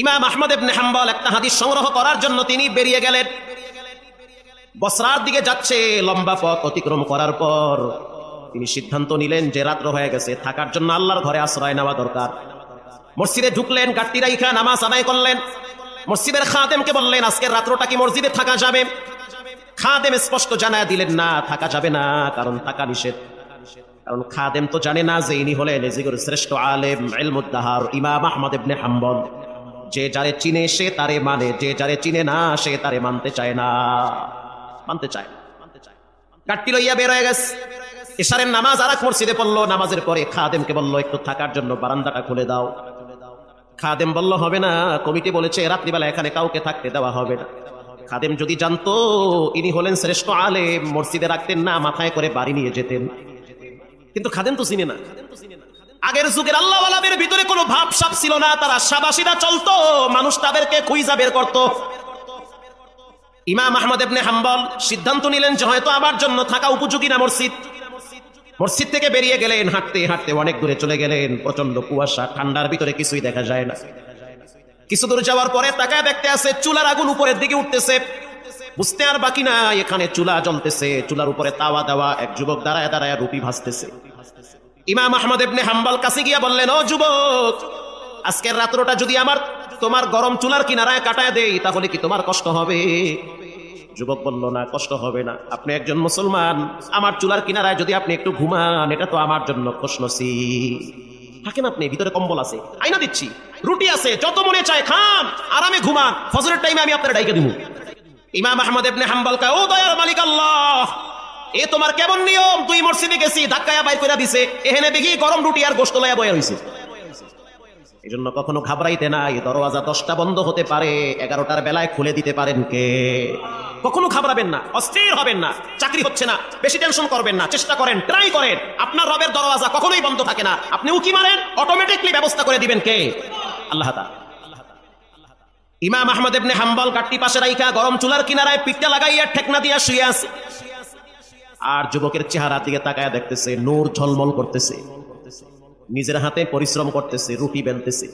ইমাম আহমদ ইবনে হাম্বল একটা হাদিস সংগ্রহ করার জন্য তিনি বেরিয়ে গেলেন। বসরার দিকে যাচ্ছে। লম্বা পথ অতিক্রম করার পর তিনি সিদ্ধান্ত নিলেন যে রাত্র হয়ে গেছে, থাকার জন্য আল্লাহর ঘরে আশ্রয় নেওয়া দরকার। মসজিদে ঢুকলেন, গাট্টি রাইখা নামাজ আদায় করলেন। মসজিদের খাদেমকে বললেন, আজকের রাত্রটা কি মসজিদে থাকা যাবে? খাদেম স্পষ্ট জানায় দিলেন, না, থাকা যাবে না, কারণ থাকা নিষেধ। কারণ খাদেম তো জানে না যে ইনি হলেন এজিগর শ্রেষ্ঠ আলেম ইলমুদ্দাহার ইমাম আহমদ ইবনে হাম্বল। যে যারে চিনে সে তারে মানে, যে যারে চিনে না সে তারে মানতে চায় না, মানতে চায় না। গাট্টি লইয়া বের হয়ে গেছে। ইশারের নামাজ আর এক মসজিদে পড়লো। নামাজের পরে খাদেমকে বলল, একটু থাকার জন্য বারান্দাটা খুলে দাও। খাদেম বলল, হবে না, কমিটি বলেছে রাত্রিবেলা এখানে কাউকে থাকতে দেওয়া হবে না। খাদেম যদি জানতো ইনি হলেন শ্রেষ্ঠ আলেম, মসজিদে রাখতেন না, মাথায় করে বাড়ি নিয়ে যেতেন। কিন্তু খাদেম তো চিনে না। আগের যুগের আল্লাহওয়ালাদের ভিতরে কোনো ভাব সাপ ছিল না, তারা সাবাসিদা চলতো, মানুষ তাদেরকে খুঁজা বের করত। ইমাম আহমদ ইবনে হাম্বল সিদ্ধান্ত নিলেন যে হয়তো আমার জন্য থাকা উপযোগী না মসজিদ। মসজিদ থেকে বেরিয়ে গেলেন, হাঁটতে হাঁটতে অনেক দূরে চলে গেলেন। প্রচন্ড কুয়াশা, ঠান্ডার ভিতরে কিছুই দেখা যায় না। কিছু দূর যাওয়ার পরে তাকায় দেখতে আছে চুলার আগুন উপরের দিকে উঠতেছে। বুঝতে আর বাকি না, এখানে চুলা জ্বলতেছে, চুলার উপরে তাওয়া দেওয়া, এক যুবক দাঁড়ায় দাঁড়ায় রুটি ভাজতেছে। ইমাম আহমদ ইবনে হাম্বল কাছে গিয়া বললেন, ও যুবক, আজকের রাত্রটা যদি তোমার গরম চুলার কিনারায় কাটায় দেই তাহলে কি তোমার কষ্ট হবে? যুবক বলল, না, কষ্ট হবে না। আপনি একজন মুসলমান, আমার চুলার কিনারায় যদি আপনি একটু ঘুমান, এটা তো আমার জন্য খুশনসিব। থাকেন আপনি, ভিতরে কম্বল আছে, আইনা দিচ্ছি, রুটি আছে, যত মনে চায় খান, আরামে ঘুমান, ফজরের টাইমে আমি আপনার ডাইকে দিব। ইমাম আহমদ ইবনে হাম্বল কয়, ও দয়ার মালিক আল্লাহ, এ তোমার কেমন নিয়ম? তুই মসজিদে গেছি, ধাক্কায়া বাইর করে দিছে, এখানে দেখি গরম রুটি আর গোশত লইয়া বয়া হইছে। এই জন্য কখনো ঘাবড়াইতে নাই। দরওয়াজা 10টা বন্ধ হতে পারে, 11টার বেলায় খুলে দিতে পারেন কে? কখনো ঘাবড়াবেন না, অস্থির হবেন না। চাকরি হচ্ছে না, বেশি টেনশন করবেন না, চেষ্টা করেন, ট্রাই করেন। আপনার রবের দরওয়াজা কখনোই বন্ধ থাকে না। আপনি উকি মারেন, অটোমেটিকলি ব্যবস্থা করে দিবেন কে? আল্লাহ তাআলা। ইমাম আহমদ ইবনে হাম্বল গাট্টি পাশে রাইখা গরম চুলার কিনারায় পিঠটা লাগাইয়া ঠেকনা দিয়া শুয়ে আছে। আর যুবকের চেহারার দিকে তাকায় দেখতেছে নূর ঝলমল করতেছে, নিজের হাতে পরিশ্রম করতেছে, রুটি বেলতেছে।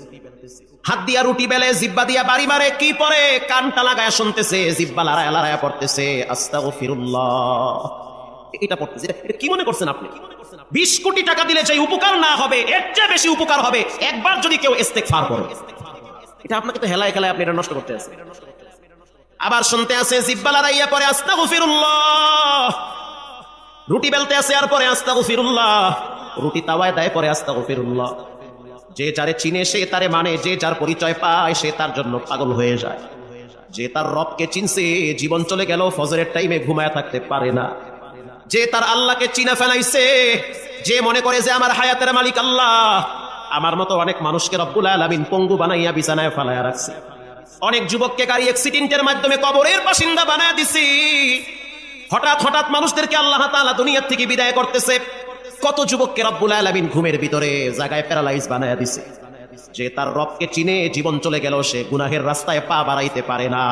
হাত দিয়া রুটি বেলে, জিব্বা দিয়া বাড়ি মারে, কি পরে কানটা লাগায় শুনতেছে, জিব্বা লড়ায়া লড়ায়া পড়তেছে আস্তাগফিরুল্লাহ। এটা পড়তেছে। এটা কি মনে করছেন আপনি? 20 কোটি টাকা দিলে যে উপকার না হবে, এর চেয়ে বেশি উপকার হবে একবার যদি কেউ ইস্তেগফার করে। এটা আপনাকে তো হেলায় খেলায় আপনি এটা নষ্ট করতে আছেন। আবার শুনতে আছে, জিব্বা লড়াইয়া পরে আস্তাগফিরুল্লাহ, রুটি বেলতে আছে আর পরে আস্তাগফিরুল্লাহ, রুটি তাওয়ায় দেয় পরে আস্তাগফিরুল্লাহ। যে যারে চিনে সে তারে মানে, যে যার পরিচয় পায় সে তার জন্য পাগল হয়ে যায়। যে তার রবকে চিনছে, জীবন চলে গেল ফজরের টাইমে ঘুমায় থাকতে পারে না। যে তার আল্লাহকে চিনে ফেলাইছে, যে মনে করে যে আমার হায়াতের মালিক আল্লাহ। আমার মতো অনেক মানুষকে রব্বুল আলামিন পঙ্গু বানাইয়া বিছানায় ফালাইয়া রাখছে। অনেক যুবককে গাড়ি অ্যাক্সিডেন্টের মাধ্যমে কবরের বাসিন্দা বানায় দিছি। হঠাৎ হঠাৎ মানুষদেরকে আল্লাহ তাআলা দুনিয়া থেকে বিদায় করতেছে। কত যুবককে রব্বুল আলামিন ঘুমের ভিতরে জায়গায় প্যারালাইজ বানায়া দিছে। যে তার রবকে চিনে জীবন চলে গেল, সে গুনাহের রাস্তায় পা বাড়াইতে পারে না।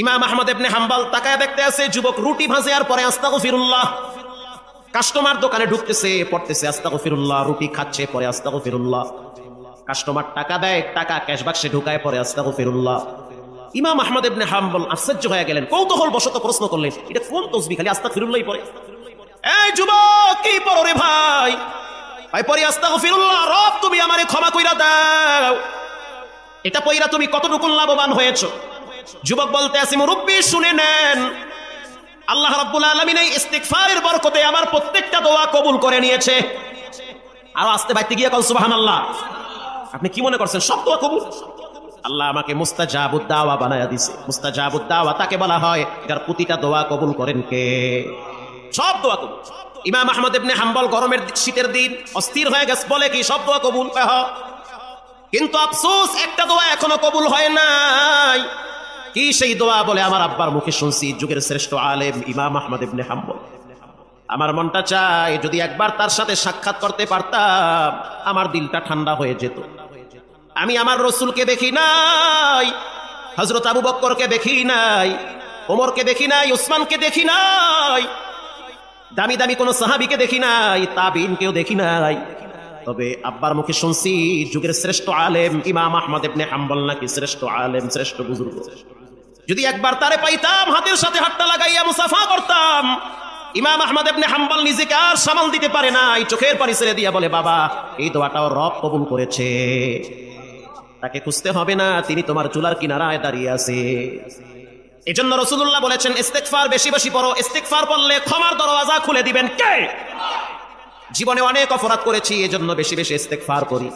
ইমাম আহমদ ইবনে হাম্বল তাকায় দেখতে আছে যুবক রুটি ভাজে আর পরে আস্তাগফিরুল্লাহ। কাস্টমার দোকানে ঢুকতেছে, পড়তেছে আস্তাগফিরুল্লাহ, রুটি খাচ্ছে পরে আস্তাগফিরুল্লাহ। কাস্টমার টাকা দেয়, টাকা ক্যাশ বাক্সে ঢুকায় পরে আস্তাগফিরুল্লাহ। ইমাম আহমদ ইবনে হাম্বল আশ্চর্য হয়ে গেলেন, কৌতূহল বশত প্রশ্ন করলেন, এটা কোন তসবিহ খালি আস্তাগফিরুল্লাহই পড়ে? এই যুবক, কি পড়ো রে ভাই? ভাই পড়ি আস্তাগফিরুল্লাহ, রব তুমি আমারে ক্ষমা কইরা দাও। এটা পড়িরা তুমি কতটুকু লাভবান হয়েছো? যুবক বলতে আছে, মুরব্বি শুনে নেন, আল্লাহ রাব্বুল আলামিন এই ইস্তিগফারের বরকতে আমার প্রত্যেকটা দোয়া কবুল করে নিয়েছে। আর আস্তে বাইতে গিয়ে কল সুবহানাল্লাহ। আপনি কি মনে করছেন সব দোয়া কবুল? আল্লাহ আমাকে মুস্তাজাবুদ দাওয়া বানায়া দিয়েছে। মুস্তাজাবুদ দাওয়া তাকে বলা হয় যার প্রতিটা দোয়া কবুল করেন কে? সব দোয়া কবুল। ইমাম আহমদ ইবনে হাম্বল গরমের শীতের দিন অস্থির হয়ে গেছে, বলে কি সব দোয়া কবুল? কিন্তু আফসোস, একটা দোয়া এখনো কবুল হয় নাই। কি সেই দোয়া? বলে আমার আব্বার মুখে শুনছি, যুগের শ্রেষ্ঠ আলেম ইমাম আহমদ ইবনে হাম্বল। আমার মনটা চায় যদি একবার তার সাথে সাক্ষাৎ করতে পারতাম, আমার দিলটা ঠান্ডা হয়ে যেত। আমি আমার রসুলকে দেখি নাই, হযরত আবু বকরকে দেখি নাই, ওমরকে দেখি নাই, উসমানকে দেখি নাই, দামি দামি কোন সাহাবীকে দেখি নাই, তাবিঈনকেও দেখি নাই। তবে আব্বার মুখে শুনছি যুগের শ্রেষ্ঠ আলেম ইমাম আহমদ ইবনে হাম্বল নাকি শ্রেষ্ঠ আলেম, শ্রেষ্ঠ বুজুর্গ। যদি একবার তারে পাইতাম হাতের সাথে হাতটা লাগাইয়া মুসাফা করতাম। ইমাম আহমদ ইবনে হাম্বল নিজেকে আর সামাল দিতে পারে না, এই চোখের পানি ছেড়ে দিয়া বলে, বাবা এই দোয়াটাও রব কবুল করেছে, তাকে খুঁজতে হবে না, তিনি তোমার চুলার কিনারায় দাঁড়িয়ে আছে। এজন্য রাসূলুল্লাহ বলেছেন ইস্তেগফার বেশি বেশি পড়ো, ইস্তেগফার পড়লে ক্ষমার দরওয়াজা খুলে দিবেন কে? জীবনে অনেক অপরাধ করেছি, এজন্য বেশি বেশি ইস্তেগফার করি।